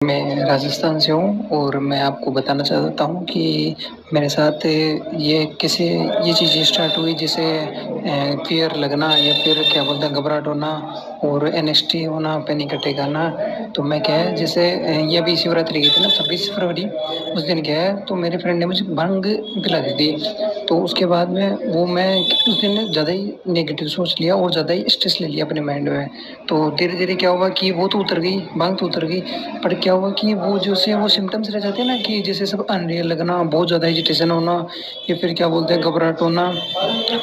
मैं राजस्थान से हूँ और मैं आपको बताना चाहता हूँ कि मेरे साथ ये चीज़ स्टार्ट हुई जैसे फ़ियर लगना या फिर क्या बोलते हैं घबराहट होना और एंग्ज़ायटी होना, पैनिक अटैक आना। तो मैं क्या है जैसे ये अभी शिवरात्रि गई थी ना 26 फरवरी, उस दिन क्या है तो मेरे फ्रेंड ने मुझे भांग पिला दी थी। तो उसके बाद में मैं उस दिन ज़्यादा ही नेगेटिव सोच लिया और ज़्यादा ही स्ट्रेस ले लिया अपने माइंड में। तो धीरे-धीरे क्या हुआ कि वो तो उतर गई, भांग तो उतर गई, पर क्या हुआ कि वो जो से वो सिम्पटम्स रह जाते हैं ना कि जैसे सब अनरियल लगना, बहुत ज़्यादा एजिटेशन होना या फिर क्या बोलते हैं घबराहट होना।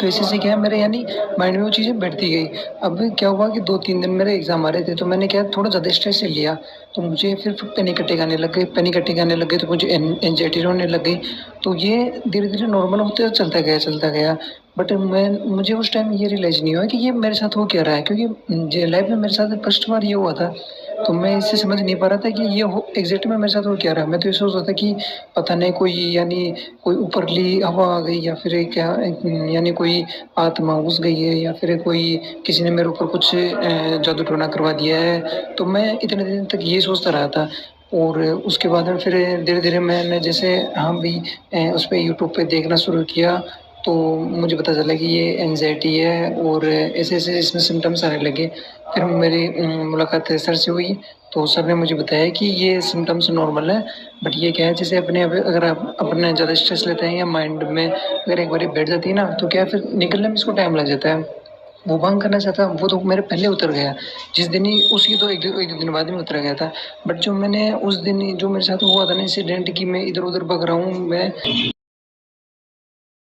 तो इसी से क्या है मेरे यानी माइंड में वो चीज़ें बैठती गई। अब क्या हुआ कि 2-3 दिन मेरे एग्ज़ाम आ रहे थे तो मैंने क्या थोड़ा ज़्यादा स्ट्रेस ले लिया। तो मुझे फिर पैनिक अटैक आने लग गए, तो मुझे एंग्ज़ायटी होने लग गई। तो ये धीरे-धीरे नॉर्मल होते चलता गया। बट मुझे उस टाइम ये रियलाइज़ नहीं हुआ कि ये मेरे साथ हो क्या रहा है, क्योंकि जे लाइफ़ में मेरे साथ फर्स्ट बार ये हुआ था। तो मैं इससे समझ नहीं पा रहा था कि ये हो एग्ज़ैक्ट में मेरे साथ हो क्या रहा है। मैं तो ये सोच रहा था कि पता नहीं कोई यानी कोई ऊपरली हवा आ गई या फिर क्या यानी कोई आत्मा घुस गई है या फिर कोई किसी ने मेरे ऊपर कुछ जादू टोना करवा दिया है। तो मैं इतने दिन तक ये सोचता रहा था और उसके बाद में फिर धीरे-धीरे मैंने जैसे हम भी उस पे यूट्यूब पे देखना शुरू किया, तो मुझे पता चला कि ये एंग्ज़ायटी है और ऐसे-ऐसे इसमें सिम्पटम्स आने लगे। फिर मेरी मुलाकात सर से हुई, तो सर ने मुझे बताया कि ये सिम्पटम्स नॉर्मल है, बट ये क्या है जैसे अपने आप अगर आप अपने ज़्यादा स्ट्रेस लेते हैं या माइंड में अगर एक बारी बैठ जाती है ना, तो क्या है फिर निकलने में इसको टाइम लग जाता है। वो भंग करना चाहता वो तो मेरे पहले उतर गया, जिस दिन ही उसकी तो 1-2 दिन बाद में उतर गया था। बट जो मैंने उस दिन जो मेरे साथ हुआ था ना इंसिडेंट कि मैं इधर-उधर भग रहा हूँ, मैं